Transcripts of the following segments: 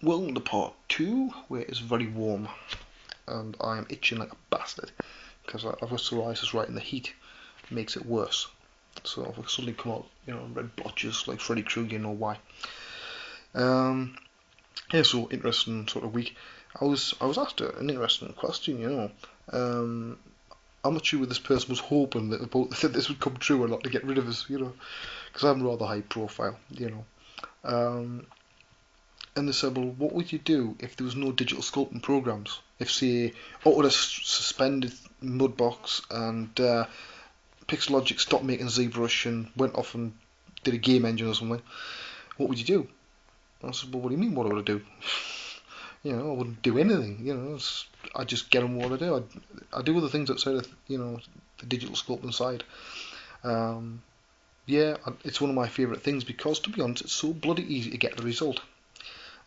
Welcome to part 2, where it's very warm and I am itching like a bastard because I've got psoriasis right in the heat. It makes it worse. So I've suddenly come out, red blotches like Freddy Krueger, why. Yeah, so interesting sort of week. I was asked an interesting question, I'm not sure whether this person was hoping that this would come true or not to get rid of us, because I'm rather high profile. And they said, well, what would you do if there was no digital sculpting programs? If, say, Autodesk suspended Mudbox and Pixelogic stopped making ZBrush and went off and did a game engine or something, what would you do? And I said, well, what do you mean, what would I do? I wouldn't do anything, I'd just get on what I do. I'd do other things outside of, the digital sculpting side. Yeah, it's one of my favourite things because, to be honest, it's so bloody easy to get the result.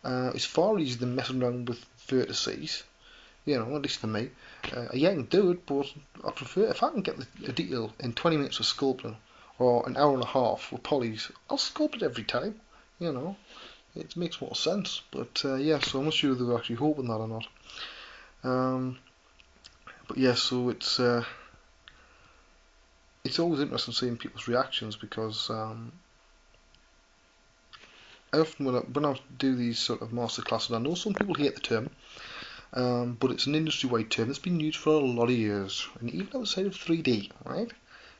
It's far easier than messing around with vertices, at least for me. Yeah, I can do it, but I prefer, if I can get the detail in 20 minutes of sculpting, or an hour and a half with polys, I'll sculpt it every time, It makes more sense, but yeah, so I'm not sure they were actually hoping that or not. But yeah, so it's always interesting seeing people's reactions because I often, when I do these sort of masterclasses, I know some people hate the term, but it's an industry-wide term that's been used for a lot of years, and even outside of 3D, right?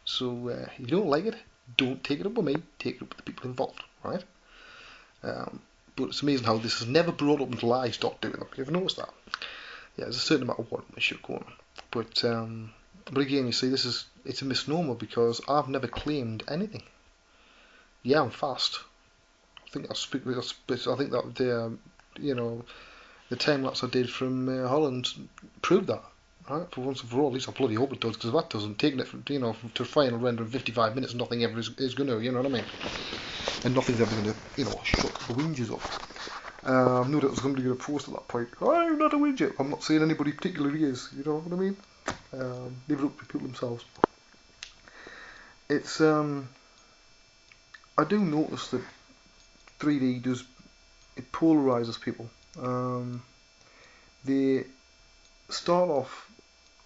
So if you don't like it, don't take it up with me, take it up with the people involved, right? But it's amazing how this is never brought up until I stopped doing them. You've noticed that? Yeah, there's a certain amount of what I should go on. But again, you see, it's a misnomer because I've never claimed anything. Yeah, I'm fast. I think that the time lapse I did from Holland proved that. Right, for once and for all, at least I bloody hope it does, because if that doesn't, taking it from, to final render in 55 minutes, nothing ever is going to, you know what I mean? And nothing's ever going to, shut the winges up. I knew that was going to get a post at that point. I'm not a widget. I'm not saying anybody particularly is, you know what I mean? Leave it up to people themselves. It's, I do notice that 3D it polarises people. They start off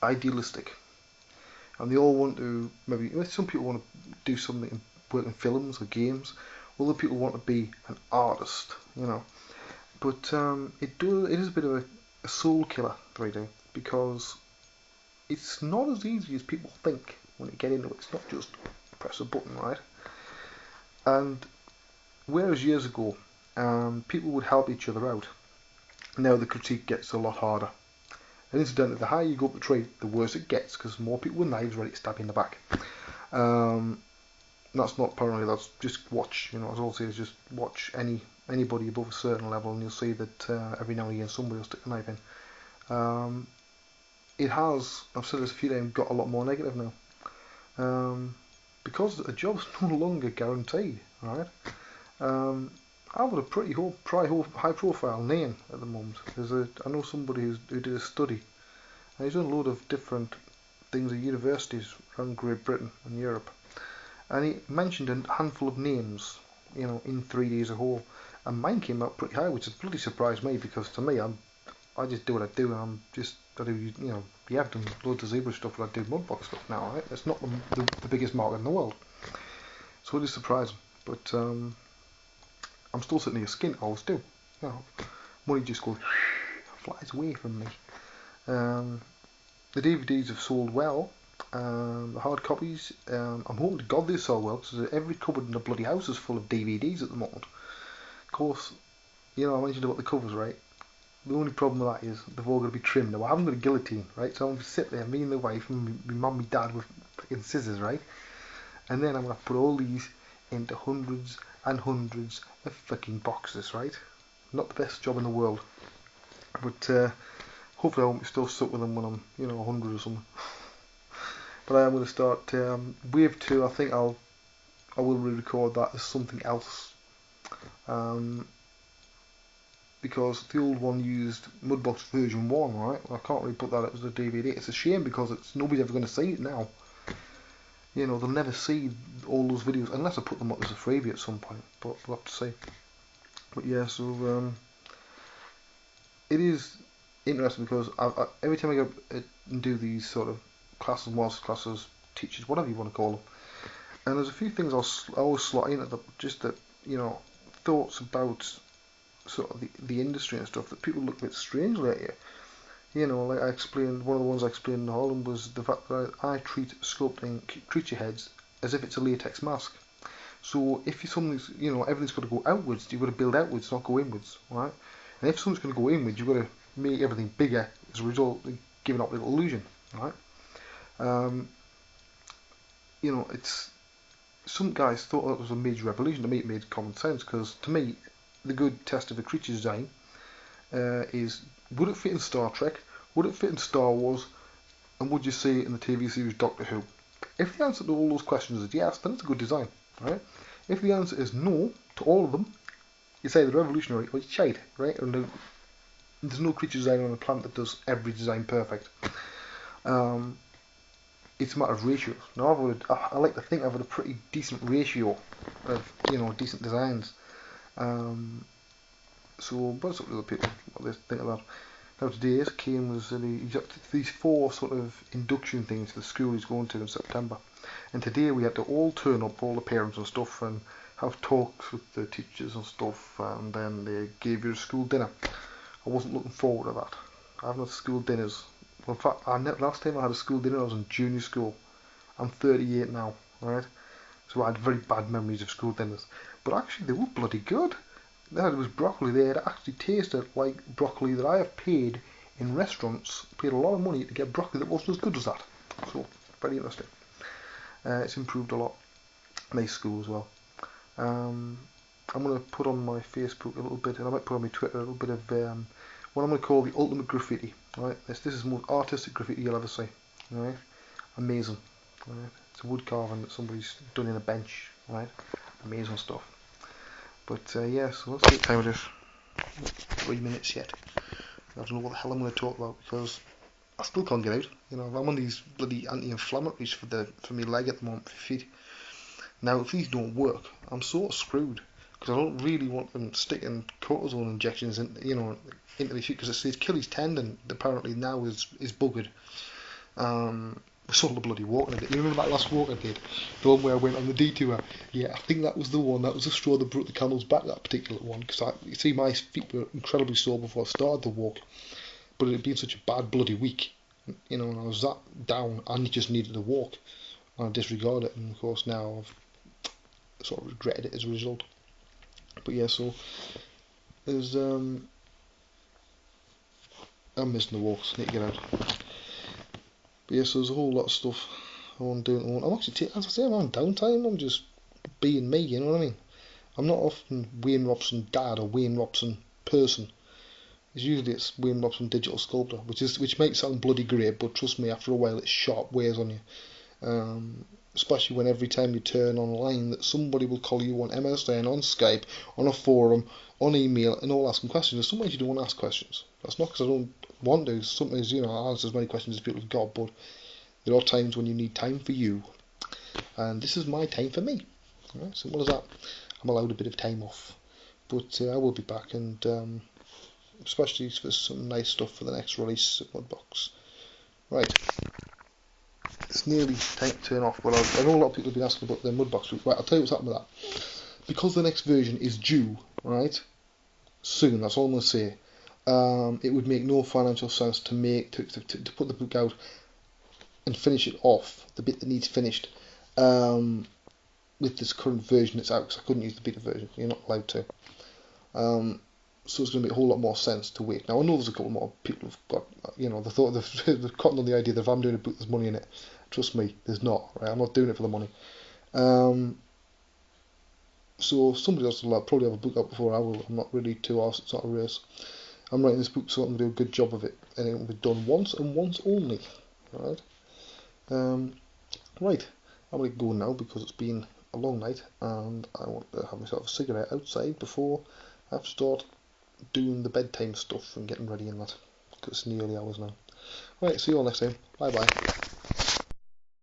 idealistic, and they all want to, maybe some people want to do something, work in films or games, other people want to be an artist, but it is a bit of a soul killer, 3D, because it's not as easy as people think when you get into it. It's not just press a button, right? And whereas years ago people would help each other out, now the critique gets a lot harder. And incidentally, the higher you go up the tree, the worse it gets, because more people with knives ready to stab you in the back. That's not paranoia, that's just watch, as I'll say, is just watch anybody above a certain level, and you'll see that every now and again somebody will stick a knife in. It has, I've said this a few times, got a lot more negative now. Because a job's no longer guaranteed, right? I've got a pretty high profile name at the moment. I know somebody who did a study, and he's done a load of different things at universities around Great Britain and Europe, and he mentioned a handful of names, in 3D as a whole, and mine came out pretty high, which has bloody surprised me, because to me, I just do what I do, and I do, yeah, I've done loads of ZBrush stuff, but I do Mudbox stuff now, right? It's not the biggest market in the world, so it is surprising, but I'm still sitting here skin, I always do, money just goes, flies away from me. The DVDs have sold well, the hard copies, I'm hoping to God they sell well, because every cupboard in the bloody house is full of DVDs at the moment. Of course, I mentioned about the covers, right? The only problem with that is they've all got to be trimmed. Now I haven't got a guillotine, right? So I'm going to sit there, me and the wife and my mum and dad with fucking scissors, right? And then I'm going to put all these into hundreds and hundreds of fucking boxes, right? Not the best job in the world, but hopefully I won't be still stuck with them when I'm, 100 or something. But I am going to start Wave 2. I think I will re-record that as something else, because the old one used Mudbox version 1, right? I can't really put that up as a DVD. It's a shame because nobody's ever going to see it now. They'll never see all those videos unless I put them up as a freebie at some point. But we'll have to see. But yeah, so it is interesting because every time I go and do these sort of classes, master classes, teachers, whatever you want to call them, and there's a few things I always slot in at the just that thoughts about sort of the industry and stuff that people look a bit strangely at you. Like I explained, one of the ones I explained in Holland was the fact that I treat sculpting creature heads as if it's a latex mask. So if something's, everything's got to go outwards, you've got to build outwards, not go inwards, right? And if something's going to go inwards, you've got to make everything bigger as a result of giving up the illusion, right? Um, it's some guys thought that was a major revolution. To me, it made common sense because to me, the good test of a creature design is would it fit in Star Trek, would it fit in Star Wars, and would you see it in the TV series Doctor Who? If the answer to all those questions is yes, then it's a good design, right? If the answer is no to all of them, it's either revolutionary or it's shite, right? And there's no creature design on the planet that does every design perfect. It's a matter of ratios. Now, I like to think I've had a pretty decent ratio of decent designs. So, but it's up to other people what they think of that. Now today, Kane was he's up to these 4 sort of induction things to the school he's going to in September, and today we had to all turn up, all the parents and stuff, and have talks with the teachers and stuff, and then they gave you a school dinner. I wasn't looking forward to that. I haven't had school dinners. Well, in fact, last time I had a school dinner I was in junior school. I'm 38 now, right? So I had very bad memories of school dinners. But actually they were bloody good. There was broccoli there that actually tasted like broccoli that I have paid in restaurants, paid a lot of money to get broccoli that wasn't as good as that. So, very interesting. It's improved a lot. Nice school as well. I'm going to put on my Facebook a little bit, and I might put on my Twitter a little bit of what I'm going to call the ultimate graffiti. Right, this is the most artistic graffiti you'll ever see. Right, amazing. Right, it's a wood carving that somebody's done in a bench. Right, amazing stuff. But yeah, so let's see what time it is. 3 minutes yet. I don't know what the hell I'm going to talk about because I still can't get out. I'm on these bloody anti-inflammatories for my leg at the moment, for feet. Now, if these don't work, I'm sort of screwed because I don't really want them sticking cortisone injections into the feet because it's the Achilles tendon that apparently now is buggered. I saw the bloody walk I did. You remember that last walk I did? The one where I went on the detour? Yeah, I think that was the one. That was the straw that broke the camel's back, that particular one. Because you see, my feet were incredibly sore before I started the walk. But it had been such a bad bloody week. And I was that down, and just needed to walk. And I disregarded it. And of course now I've sort of regretted it as a result. But yeah, so there's I'm missing the walks. Need to get out. But yeah, so there's a whole lot of stuff I want to do at the moment. I'm actually, as I say, I'm on downtime. I'm just being me, you know what I mean? I'm not often Wayne Robson dad or Wayne Robson person. Usually it's Wayne Robson digital sculptor, which makes it sound bloody great, but trust me, after a while it's sharp wears on you. Especially when every time you turn online that somebody will call you on MSN, on Skype, on a forum, on email, and all asking questions. There's sometimes you don't want to ask questions. That's not because I don't want to. Sometimes, I answer as many questions as people have got, but there are times when you need time for you. And this is my time for me. Right, simple as that. I'm allowed a bit of time off. But I will be back, and especially for some nice stuff for the next release at Mudbox. Right. It's nearly time to turn off, but I know a lot of people have been asking about the Mudbox route. Right, I'll tell you what's happened with that. Because the next version is due, right, soon, that's all I'm going to say, it would make no financial sense to put the book out and finish it off, the bit that needs finished, with this current version that's out, because I couldn't use the beta version. You're not allowed to. So it's going to make a whole lot more sense to wait. Now I know there's a couple more people who've got, they thought they've cottoned on the idea that if I'm doing a book there's money in it. Trust me, there's not. Right? I'm not doing it for the money. So somebody else will probably have a book out before I will. I'm not really too arsed. It's not a race. I'm writing this book so I can do a good job of it, and it will be done once and once only. Right. Right. I'm going to go now because it's been a long night, and I want to have myself a cigarette outside before I have to start doing the bedtime stuff and getting ready and that, because it's nearly hours now. Right, see you all next time. Bye bye.